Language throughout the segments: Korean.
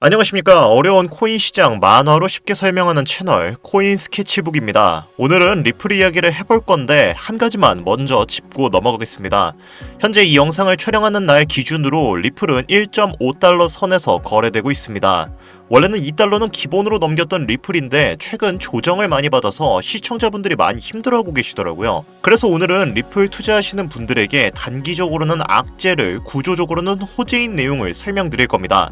안녕하십니까. 어려운 코인 시장 만화로 쉽게 설명하는 채널 코인 스케치북입니다. 오늘은 리플 이야기를 해볼 건데 한 가지만 먼저 짚고 넘어가겠습니다. 현재 이 영상을 촬영하는 날 기준으로 리플은 1.5달러 선에서 거래되고 있습니다. 원래는 2달러는 기본으로 넘겼던 리플인데 최근 조정을 많이 받아서 시청자분들이 많이 힘들어하고 계시더라고요. 그래서 오늘은 리플 투자하시는 분들에게 단기적으로는 악재를, 구조적으로는 호재인 내용을 설명드릴 겁니다.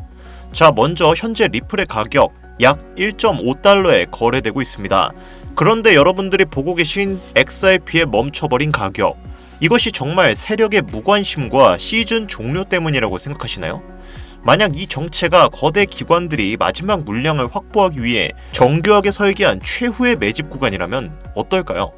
자, 먼저 현재 리플의 가격 약 1.5달러에 거래되고 있습니다. 그런데 여러분들이 보고 계신 XRP의 멈춰버린 가격, 이것이 정말 세력의 무관심과 시즌 종료 때문이라고 생각하시나요? 만약 이 정체가 거대 기관들이 마지막 물량을 확보하기 위해 정교하게 설계한 최후의 매집 구간이라면 어떨까요?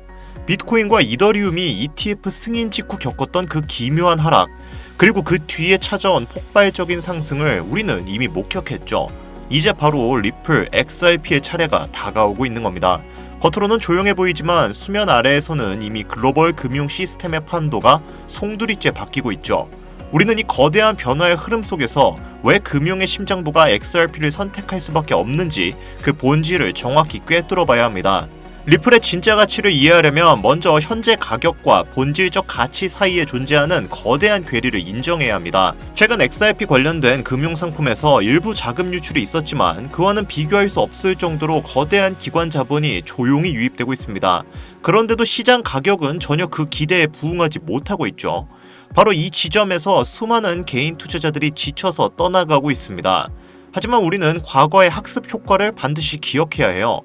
비트코인과 이더리움이 ETF 승인 직후 겪었던 그 기묘한 하락, 그리고 그 뒤에 찾아온 폭발적인 상승을 우리는 이미 목격했죠. 이제 바로 리플 XRP의 차례가 다가오고 있는 겁니다. 겉으로는 조용해 보이지만 수면 아래에서는 이미 글로벌 금융 시스템의 판도가 송두리째 바뀌고 있죠. 우리는 이 거대한 변화의 흐름 속에서 왜 금융의 심장부가 XRP를 선택할 수밖에 없는지 그 본질을 정확히 꿰뚫어 봐야 합니다. 리플의 진짜 가치를 이해하려면 먼저 현재 가격과 본질적 가치 사이에 존재하는 거대한 괴리를 인정해야 합니다. 최근 XRP 관련된 금융상품에서 일부 자금 유출이 있었지만 그와는 비교할 수 없을 정도로 거대한 기관 자본이 조용히 유입되고 있습니다. 그런데도 시장 가격은 전혀 그 기대에 부응하지 못하고 있죠. 바로 이 지점에서 수많은 개인 투자자들이 지쳐서 떠나가고 있습니다. 하지만 우리는 과거의 학습 효과를 반드시 기억해야 해요.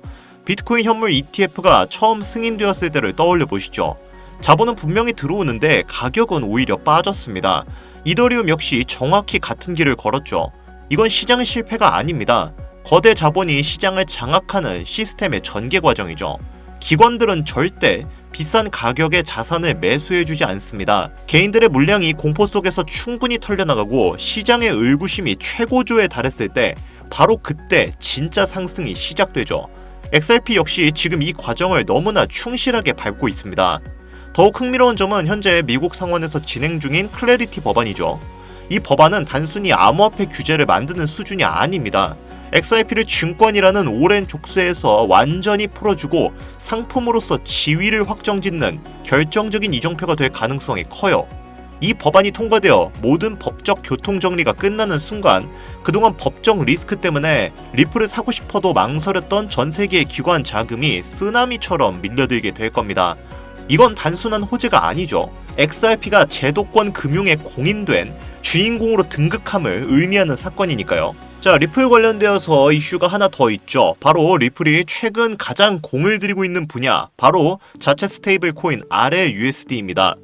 비트코인 현물 ETF가 처음 승인되었을 때를 떠올려 보시죠. 자본은 분명히 들어오는데 가격은 오히려 빠졌습니다. 이더리움 역시 정확히 같은 길을 걸었죠. 이건 시장의 실패가 아닙니다. 거대 자본이 시장을 장악하는 시스템의 전개 과정이죠. 기관들은 절대 비싼 가격의 자산을 매수해주지 않습니다. 개인들의 물량이 공포 속에서 충분히 털려나가고 시장의 의구심이 최고조에 달했을 때 바로 그때 진짜 상승이 시작되죠. XRP 역시 지금 이 과정을 너무나 충실하게 밟고 있습니다. 더욱 흥미로운 점은 현재 미국 상원에서 진행 중인 클래리티 법안이죠. 이 법안은 단순히 암호화폐 규제를 만드는 수준이 아닙니다. XRP를 증권이라는 오랜 족쇄에서 완전히 풀어주고 상품으로서 지위를 확정짓는 결정적인 이정표가 될 가능성이 커요. 이 법안이 통과되어 모든 법적 교통정리가 끝나는 순간 그동안 법적 리스크 때문에 리플을 사고 싶어도 망설였던 전 세계의 기관 자금이 쓰나미처럼 밀려들게 될 겁니다. 이건 단순한 호재가 아니죠. XRP가 제도권 금융에 공인된 주인공으로 등극함을 의미하는 사건이니까요. 자, 리플 관련되어서 이슈가 하나 더 있죠. 바로 리플이 최근 가장 공을 들이고 있는 분야, 바로 자체 스테이블 코인 RLUSD입니다.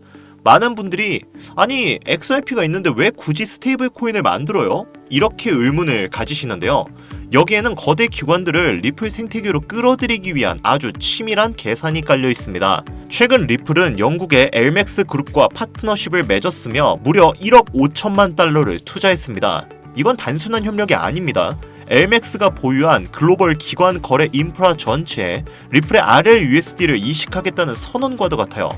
많은 분들이 아니 XRP가 있는데 왜 굳이 스테이블 코인을 만들어요? 이렇게 의문을 가지시는데요. 여기에는 거대 기관들을 리플 생태계로 끌어들이기 위한 아주 치밀한 계산이 깔려 있습니다. 최근 리플은 영국의 엘맥스 그룹과 파트너십을 맺었으며 무려 1억 5천만 달러를 투자했습니다. 이건 단순한 협력이 아닙니다. 엘맥스가 보유한 글로벌 기관 거래 인프라 전체에 리플의 RLUSD를 이식하겠다는 선언과도 같아요.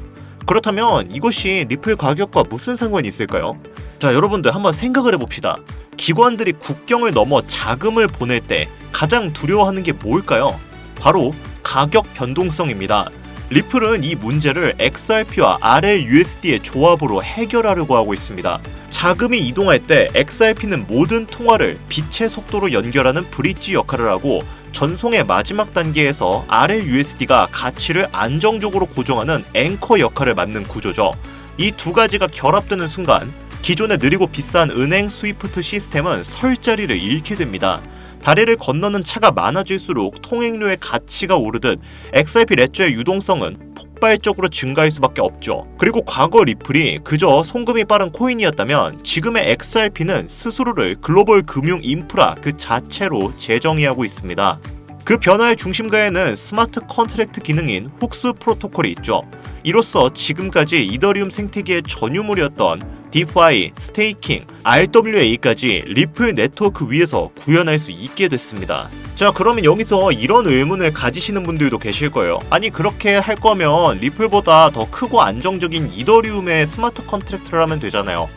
그렇다면 이것이 리플 가격과 무슨 상관이 있을까요? 자, 여러분들 한번 생각을 해봅시다. 기관들이 국경을 넘어 자금을 보낼 때 가장 두려워하는 게 뭘까요? 바로 가격 변동성입니다. 리플은 이 문제를 XRP와 RLUSD의 조합으로 해결하려고 하고 있습니다. 자금이 이동할 때 XRP는 모든 통화를 빛의 속도로 연결하는 브릿지 역할을 하고 전송의 마지막 단계에서 RLUSD가 가치를 안정적으로 고정하는 앵커 역할을 맡는 구조죠. 이 두 가지가 결합되는 순간 기존의 느리고 비싼 은행 스위프트 시스템은 설 자리를 잃게 됩니다. 다리를 건너는 차가 많아질수록 통행료의 가치가 오르듯 XRP 레저의 유동성은 폭발적으로 증가할 수밖에 없죠. 그리고 과거 리플이 그저 송금이 빠른 코인이었다면 지금의 XRP는 스스로를 글로벌 금융 인프라 그 자체로 재정의하고 있습니다. 그 변화의 중심가에는 스마트 컨트랙트 기능인 훅스 프로토콜이 있죠. 이로써 지금까지 이더리움 생태계의 전유물이었던 DeFi, 스테이킹, RWA까지 리플 네트워크 위에서 구현할 수 있게 됐습니다. 자, 그러면 여기서 이런 의문을 가지시는 분들도 계실 거예요. 아니, 그렇게 할 거면 리플보다 더 크고 안정적인 이더리움의 스마트 컨트랙트를 하면 되잖아요.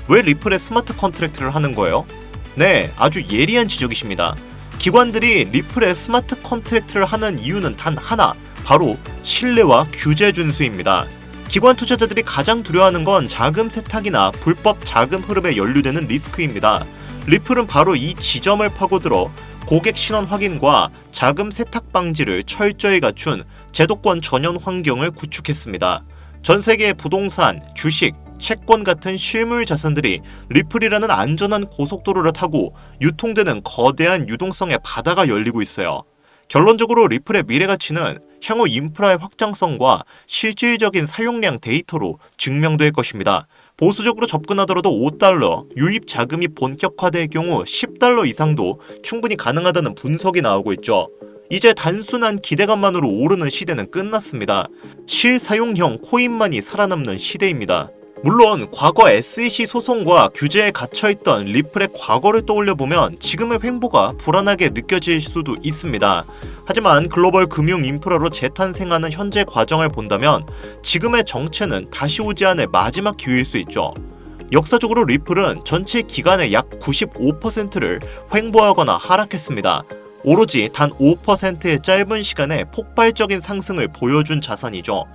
왜 리플의 스마트 컨트랙트를 하는 거예요? 네, 아주 예리한 지적이십니다. 기관들이 리플에 스마트 컨트랙트를 하는 이유는 단 하나, 바로 신뢰와 규제 준수입니다. 기관 투자자들이 가장 두려워하는 건 자금 세탁이나 불법 자금 흐름에 연루되는 리스크입니다. 리플은 바로 이 지점을 파고들어 고객 신원 확인과 자금 세탁 방지를 철저히 갖춘 제도권 전현 환경을 구축했습니다. 전 세계의 부동산, 주식, 채권 같은 실물 자산들이 리플이라는 안전한 고속도로를 타고 유통되는 거대한 유동성의 바다가 열리고 있어요. 결론적으로 리플의 미래 가치는 향후 인프라의 확장성과 실질적인 사용량 데이터로 증명될 것입니다. 보수적으로 접근하더라도 $5, 유입 자금이 본격화될 경우 $10 이상도 충분히 가능하다는 분석이 나오고 있죠. 이제 단순한 기대감만으로 오르는 시대는 끝났습니다. 실사용형 코인만이 살아남는 시대입니다. 물론 과거 SEC 소송과 규제에 갇혀있던 리플의 과거를 떠올려보면 지금의 횡보가 불안하게 느껴질 수도 있습니다. 하지만 글로벌 금융 인프라로 재탄생하는 현재 과정을 본다면 지금의 정체는 다시 오지 않을 마지막 기회일 수 있죠. 역사적으로 리플은 전체 기간의 약 95%를 횡보하거나 하락했습니다. 오로지 단 5%의 짧은 시간에 폭발적인 상승을 보여준 자산이죠.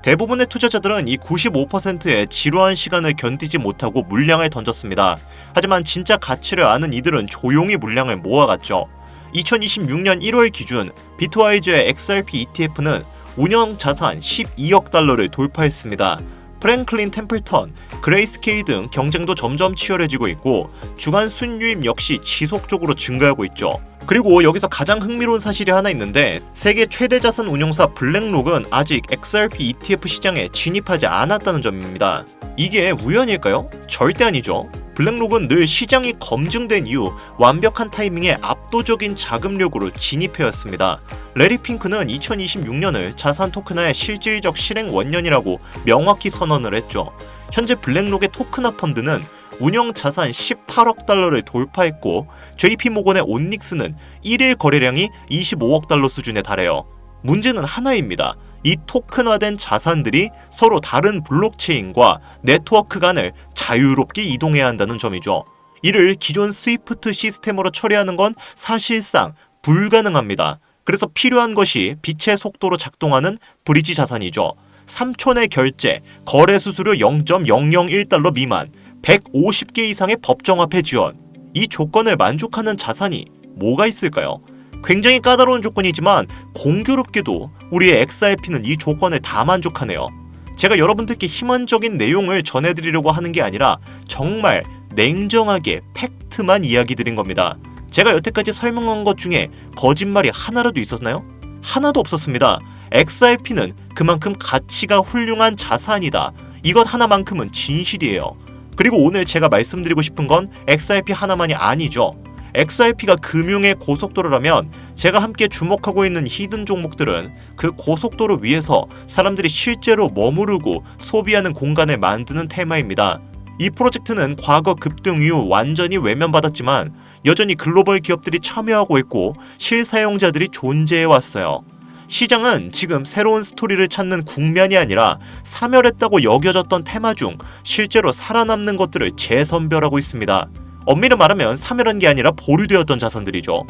대부분의 투자자들은 이 95%의 지루한 시간을 견디지 못하고 물량을 던졌습니다. 하지만 진짜 가치를 아는 이들은 조용히 물량을 모아갔죠. 2026년 1월 기준 비트와이즈의 XRP ETF는 운영 자산 $12억 돌파했습니다. 프랭클린 템플턴, 그레이스케일 등 경쟁도 점점 치열해지고 있고 주간 순유입 역시 지속적으로 증가하고 있죠. 그리고 여기서 가장 흥미로운 사실이 하나 있는데 세계 최대 자산 운용사 블랙록은 아직 XRP ETF 시장에 진입하지 않았다는 점입니다. 이게 우연일까요? 절대 아니죠. 블랙록은 늘 시장이 검증된 이후 완벽한 타이밍에 압도적인 자금력으로 진입해왔습니다. 레리 핑크는 2026년을 자산 토큰화의 실질적 실행 원년이라고 명확히 선언을 했죠. 현재 블랙록의 토큰화 펀드는 운영 자산 $18억 돌파했고 JP모건의 온닉스는 1일 거래량이 $25억 수준에 달해요. 문제는 하나입니다. 이 토큰화된 자산들이 서로 다른 블록체인과 네트워크 간을 자유롭게 이동해야 한다는 점이죠. 이를 기존 스위프트 시스템으로 처리하는 건 사실상 불가능합니다. 그래서 필요한 것이 빛의 속도로 작동하는 브리지 자산이죠. 3초 내 결제, 거래 수수료 $0.001 미만, 150개 이상의 법정화폐 지원. 이 조건을 만족하는 자산이 뭐가 있을까요? 굉장히 까다로운 조건이지만 공교롭게도 우리의 XRP는 이 조건을 다 만족하네요. 제가 여러분들께 희망적인 내용을 전해드리려고 하는 게 아니라 정말 냉정하게 팩트만 이야기 드린 겁니다. 제가 여태까지 설명한 것 중에 거짓말이 하나라도 있었나요? 하나도 없었습니다. XRP는 그만큼 가치가 훌륭한 자산이다. 이것 하나만큼은 진실이에요. 그리고 오늘 제가 말씀드리고 싶은 건 XRP 하나만이 아니죠. XRP가 금융의 고속도로라면 제가 함께 주목하고 있는 히든 종목들은 그 고속도로 위에서 사람들이 실제로 머무르고 소비하는 공간을 만드는 테마입니다. 이 프로젝트는 과거 급등 이후 완전히 외면받았지만 여전히 글로벌 기업들이 참여하고 있고 실사용자들이 존재해왔어요. 시장은 지금 새로운 스토리를 찾는 국면이 아니라 사멸했다고 여겨졌던 테마 중 실제로 살아남는 것들을 재선별하고 있습니다. 엄밀히 말하면 사멸한 게 아니라 보류되었던 자산들이죠.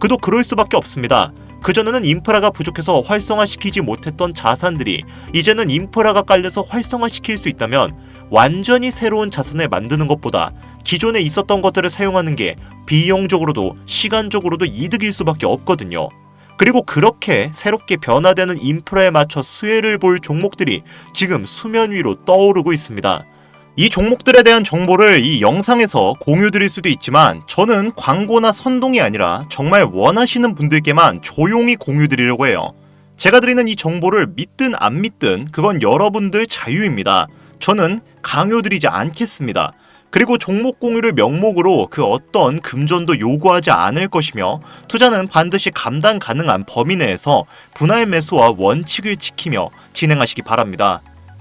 그도 그럴 수밖에 없습니다. 그전에는 인프라가 부족해서 활성화시키지 못했던 자산들이 이제는 인프라가 깔려서 활성화시킬 수 있다면 완전히 새로운 자산을 만드는 것보다 기존에 있었던 것들을 사용하는 게 비용적으로도 시간적으로도 이득일 수밖에 없거든요. 그리고 그렇게 새롭게 변화되는 인프라에 맞춰 수혜를 볼 종목들이 지금 수면 위로 떠오르고 있습니다. 이 종목들에 대한 정보를 이 영상에서 공유드릴 수도 있지만 저는 광고나 선동이 아니라 정말 원하시는 분들께만 조용히 공유드리려고 해요. 제가 드리는 이 정보를 믿든 안 믿든 그건 여러분들 자유입니다. 저는 강요드리지 않겠습니다. 그리고 종목 공유를 명목으로 그 어떤 금전도 요구하지 않을 것이며 투자는 반드시 감당 가능한 범위 내에서 분할 매수와 원칙을 지키며 진행하시기 바랍니다.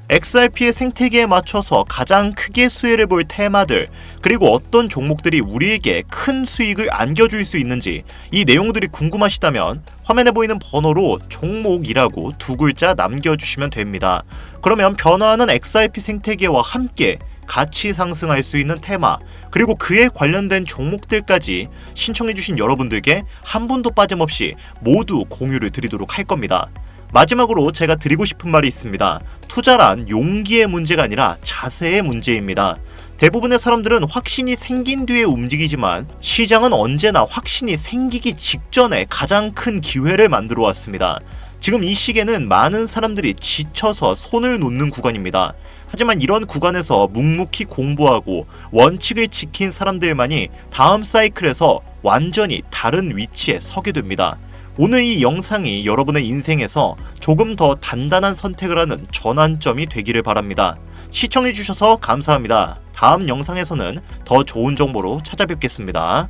XRP의 생태계에 맞춰서 가장 크게 수혜를 볼 테마들, 그리고 어떤 종목들이 우리에게 큰 수익을 안겨줄 수 있는지 이 내용들이 궁금하시다면 화면에 보이는 번호로 종목이라고 2글자 남겨주시면 됩니다. 그러면 변화하는 XRP 생태계와 함께 같이 상승할 수 있는 테마, 그리고 그에 관련된 종목들까지 신청해주신 여러분들께 한 분도 빠짐없이 모두 공유를 드리도록 할 겁니다. 마지막으로 제가 드리고 싶은 말이 있습니다. 투자란 용기의 문제가 아니라 자세의 문제입니다. 대부분의 사람들은 확신이 생긴 뒤에 움직이지만 시장은 언제나 확신이 생기기 직전에 가장 큰 기회를 만들어 왔습니다. 지금 이 시기에는 많은 사람들이 지쳐서 손을 놓는 구간입니다. 하지만 이런 구간에서 묵묵히 공부하고 원칙을 지킨 사람들만이 다음 사이클에서 완전히 다른 위치에 서게 됩니다. 오늘 이 영상이 여러분의 인생에서 조금 더 단단한 선택을 하는 전환점이 되기를 바랍니다. 시청해주셔서 감사합니다. 다음 영상에서는 더 좋은 정보로 찾아뵙겠습니다.